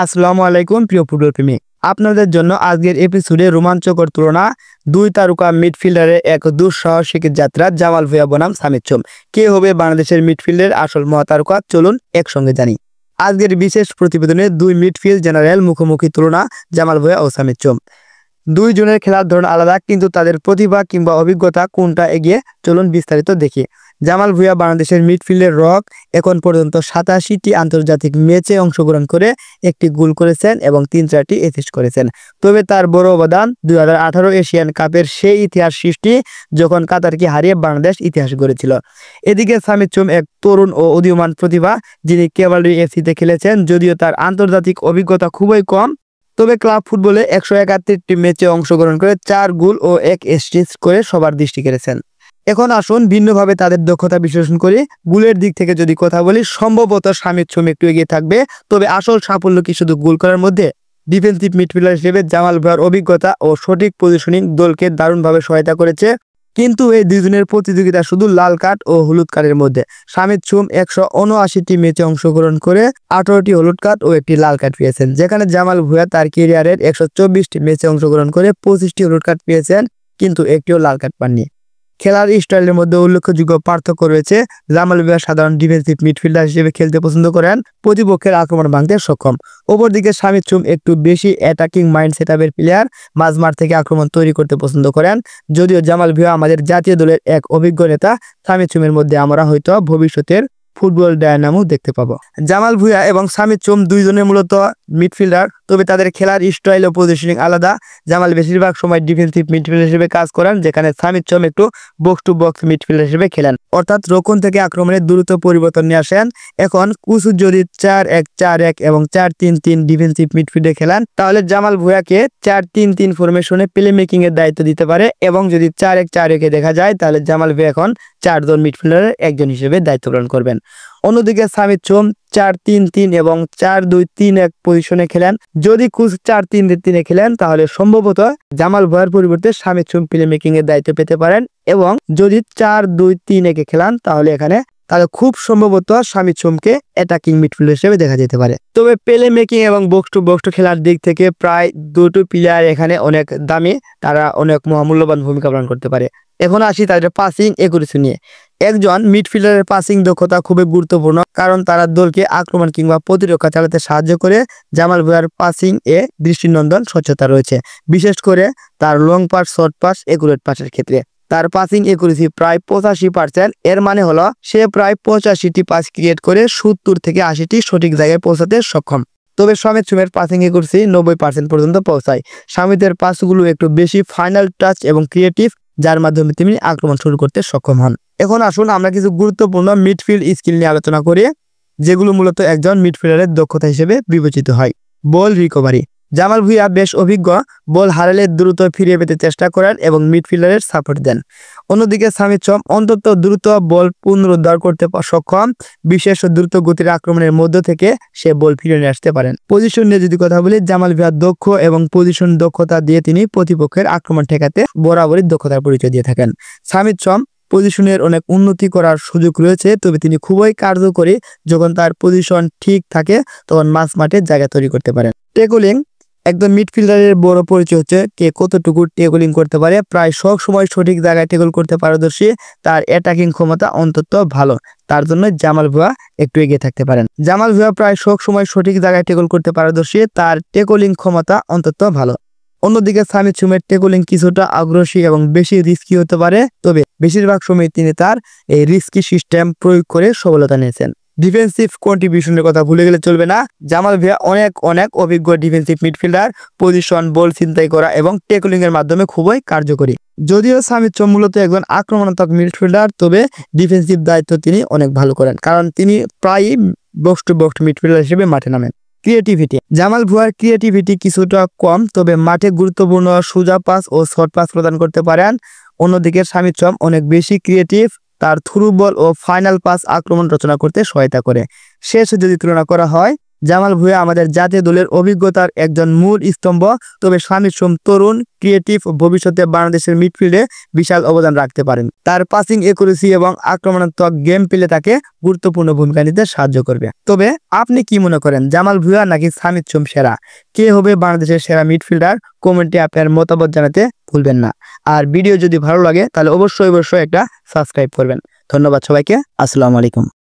আসসালামু আলাইকুম প্রিয় ফুটবল প্রেমী। আপনাদের জন্য আজকের এপিসোডে রোমাঞ্চকর তুলনা দুই তারকা মিডফিল্ডারের এক দুঃসাহসিক যাত্রা জামাল ভুঁইয়া বনাম সামিদ সোম। কে হবে বাংলাদেশের মিডফিল্ডের আসল মহাতারকা, চলুন একসঙ্গে জানি। আজকের বিশেষ প্রতিবেদনে দুই মিডফিল্ড জেনারেল মুখোমুখি তুলনা জামাল ভুঁইয়া ও সামিদ সোম। দুইজনের খেলার ধরন আলাদা, কিন্তু তাদের প্রতিভা কিংবা অভিজ্ঞতা কোনটা এগিয়ে, চলুন বিস্তারিত দেখি। জামাল ভুঁইয়া বাংলাদেশের মিডফিল্ডের রক। এখন পর্যন্ত 87টি আন্তর্জাতিক ম্যাচে অংশগ্রহণ করে একটি গোল করেছেন এবং 3-4টি অ্যাসিস্ট করেছেন। তবে তার বড় অবদান 2018 এশিয়ান কাপের সেই ইতিহাস সৃষ্টি, যখন কাতারকে হারিয়ে বাংলাদেশ ইতিহাস গড়েছিল। এদিকে সামিদ সোম এক তরুণ ও উদীয়মান প্রতিভা, যিনি ক্যাভালরি এফসিতে খেলেছেন। যদিও তার আন্তর্জাতিক অভিজ্ঞতা খুবই কম, তবে ক্লাব ফুটবলে 171টি ম্যাচে অংশগ্রহণ করে 4 গোল ও 1 অ্যাসিস্ট করে সবার দৃষ্টি কেড়েছেন। এখন আসুন ভিন্নভাবে তাদের দক্ষতা বিশ্লেষণ করি। গোলের দিক থেকে যদি কথা বলি, সম্ভবত সামিদ সোম একটু এগিয়ে থাকবে, তবে আসল সাফল্য কি শুধু গোল করার মধ্যে? ডিফেন্সিভ মিডফিল্ডার হিসেবে জামাল ভুঁইয়ার অভিজ্ঞতা ও সঠিক পজিশনিং দলকে দারুণভাবে সহায়তা করেছে। কিন্তু এই দুজনের প্রতিযোগিতা শুধু লাল কার্ড ও হলুদ কার্ডের মধ্যে। সামিদ সোম 179টি ম্যাচে অংশগ্রহণ করে 18টি হলুদ কার্ড ও একটি লাল কার্ড পেয়েছেন, যেখানে জামাল ভুঁইয়া তার ক্যারিয়ারের 124টি ম্যাচে অংশগ্রহণ করে 25টি হলুদ কার্ড পেয়েছেন, কিন্তু একটিও লাল কার্ড পাননি। খেলার স্টাইলের মধ্যে উল্লেখযোগ্য পার্থক্য রয়েছে। জামাল ভুঁইয়া সাধারণ ডিফেন্সিভ মিডফিল্ডার হিসেবে খেলতে পছন্দ করেন, প্রতিপক্ষের আক্রমণ ভাঙতে সক্ষম। অপরদিকে সামিদ সোম একটু বেশি অ্যাটাকিং মাইন্ড সেটআপের প্লেয়ার, মাঝমাঠ থেকে আক্রমণ তৈরি করতে পছন্দ করেন। যদিও জামাল ভুঁইয়া আমাদের জাতীয় দলের এক অভিজ্ঞ নেতা, সামিদ সোমের মধ্যে আমরা হয়তো ভবিষ্যতের ফুটবল ডায়নামো দেখতে পাবো। জামাল ভুঁইয়া এবং সামিদ সোম দুইজনের মূলত মিডফিল্ডার, তবে তাদের খেলার স্টাইল ও পজিশনিং আলাদা। জামাল বেশিরভাগ সময় ডিফেন্সিভ মিডফিল্ডার হিসেবে কাজ করেন, যেখানে সামিদ সোম একটু বক্স টু বক্স মিডফিল্ডার হিসেবে খেলেন, অর্থাৎ রক্ষণ থেকে আক্রমণে দ্রুত পরিবর্তন নিয়ে আসেন। এখন কুসু যদি 4-1-4-1 এবং 4-3-3 ডিফেন্সিভ মিডফিল্ডে খেলেন, তাহলে জামাল ভুঁইয়াকে 4-3-3 ফরমেশনে প্লে মেকিং এর দায়িত্ব দিতে পারে। এবং যদি 4-1-4-1 দেখা যায়, তাহলে জামাল ভুঁইয়া এখন 4 জন মিডফিল্ডারের একজন হিসেবে দায়িত্ব পালন করবেন। অন্যদিকে সামিদ সোম 4-3-3 এবং 4-2-3-1 পজিশনে খেলেন। যদি কোচ 4-3-3 খেলেন, তাহলে সম্ভবত জামাল ভুঁইয়ার পরিবর্তে সামিদ সোম প্লে মেকিং এর দায়িত্ব পেতে পারেন। এবং যদি 4-2-3-1 খেলান, তাহলে খুব সম্ভবত সামিদ সোমকে অ্যাটাকিং মিডফিল্ডার হিসেবে দেখা যেতে পারে। তবে প্লে মেকিং এবং বক্স টু বক্স খেলার দিক থেকে প্রায় দুটো প্লেয়ার এখানে অনেক দামি, তারা অনেক মহামূল্যবান ভূমিকা পালন করতে পারে। এখন আসি তাদের পাসিং একুরেসি নিয়ে। একজন মিডফিল্ডারের পাসিং দক্ষতা খুবই গুরুত্বপূর্ণ, কারণ তারা দলকে আক্রমণ কিংবা প্রতিরক্ষা চালাতে সাহায্য করে। জামাল ভুঁইয়ার পাসিং এ দৃষ্টিনন্দন স্বচ্ছতা রয়েছে, বিশেষ করে তার long pass, short pass, accurate পাসের ক্ষেত্রে। তার পাসিং একুরেসি প্রায় 85%। এর মানে হলো সে প্রায় 85টি পাস ক্রিয়েট করে 70 থেকে 80টি সঠিক জায়গায় পৌঁছাতে সক্ষম। তবে সামিদ সোমের পাসিং একুরেসি 90% পর্যন্ত পৌঁছায়। সামিদের পাসগুলো একটু বেশি ফাইনাল টাচ এবং ক্রিয়েটিভ, যার মাধ্যমে তিনি আক্রমণ শুরু করতে সক্ষম হন। এখন আসুন আমরা কিছু গুরুত্বপূর্ণ মিডফিল্ড স্কিল নিয়ে আলোচনা করি, যেগুলো মূলত একজন মিডফিল্ডারের দক্ষতা হিসেবে বিবেচিত হয়। বল রিকভারি। জামাল ভুঁইয়া বেশ অভিজ্ঞ, বল হারালে দ্রুত ফিরিয়ে পেতে চেষ্টা করেন এবং মিডফিল্ডারের সাপোর্ট দেন। অন্যদিকে সামিদ সোম অন্তত দ্রুত বল পুনরুদ্ধার করতে সক্ষম, বিশেষ দ্রুত গতির আক্রমণের মধ্য থেকে সে বল ফিরিয়ে নিয়ে আসতে পারেন। পজিশন নিয়ে যদি কথা বলি, জামাল ভুঁইয়া দক্ষ এবং পজিশন দক্ষতা দিয়ে তিনি প্রতিপক্ষের আক্রমণ ঠেকাতে বরাবরই দক্ষতার পরিচয় দিয়ে থাকেন। সামিদ সোম পজিশনের অনেক উন্নতি করার সুযোগ রয়েছে, তবে তিনি খুবই কার্যকরী। যখন তার পজিশন ঠিক থাকে, তখন মাঝ মাঠে জায়গা তৈরি করতে পারেন। ট্যাকলিং। একদম মিডফিল্ডারের বড় পরিচয় হচ্ছে কে কতটুকু ট্যাকলিং করতে পারে। প্রায় সব সময় সঠিক জায়গায় ট্যাকল করতে পারদর্শী, তার অ্যাটাকিং ক্ষমতা অন্তত ভালো, তার জন্য জামাল ভুঁইয়া একটু এগিয়ে থাকতে পারেন। জামাল ভুঁইয়া প্রায় সব সময় সঠিক জায়গায় ট্যাকল করতে পারদর্শী, তার ট্যাকলিং ক্ষমতা অন্তত ভালো। অন্যদিকে সামিদ সোমের ট্যাকলিং কিছুটা আগ্রাসী এবং বেশি রিস্কি হতে পারে, তবে বেশিরভাগ সময় তিনি তার এই রিস্কি সিস্টেম প্রয়োগ করে সফলতা নিয়েছেন। ডিফেন্সিভ কন্ট্রিবিউশনের কথা ভুলে গেলে চলবে না। জামাল ভুঁইয়া অনেক অভিজ্ঞ ডিফেন্সিভ মিডফিল্ডার, পজিশন, বল ছিনতাই করা এবং ট্যাকলিং এর মাধ্যমে খুবই কার্যকরী। যদিও সামিদ সোম মূলত একজন আক্রমণাত্মক মিডফিল্ডার, তবে ডিফেন্সিভ দায়িত্ব তিনি অনেক ভালো করেন, কারণ তিনি প্রায়ই বক্স টু বক্স মিডফিল্ডার হিসেবে মাঠে নামেন। ক্রিয়েটিভিটি। জামাল ভুঁইয়ার ক্রিয়েটিভিটি কিছুটা কম, তবে মাঠে গুরুত্বপূর্ণ সোজা পাস ও শর্ট পাস প্রদান করতে পারেন। অন্যদিকে সামিদ সোম অনেক বেশি ক্রিয়েটিভ, তার থ্রু বল ও ফাইনাল পাস আক্রমণ রচনা করতে সহায়তা করে। শেষে যদি তুলনা করা হয়, জামাল ভুঁইয়া আমাদের জাতীয় দলের অভিজ্ঞতার একজন মূল স্তম্ভ, তবে সামির সোম তরুণ, ক্রিয়েটিভ, ভবিষ্যতে বাংলাদেশের মিডফিল্ডে বিশাল অবদান রাখতে পারেন। তার পাসিং একুরেসি এবং আক্রমণাত্মক গেম প্লে তাকে গুরুত্বপূর্ণ ভূমিকা নিতে সাহায্য করবে। তবে আপনি কি মনে করেন, জামাল ভুঁইয়া নাকি সামির সোম সেরা? কে হবে বাংলাদেশের সেরা মিডফিল্ডার? কমেন্টে আপনার মতামত জানাতে ভুলবেন না। আর ভিডিও যদি ভালো লাগে তাহলে অবশ্যই একটা সাবস্ক্রাইব করবেন। ধন্যবাদ সবাইকে। আসসালামু আলাইকুম।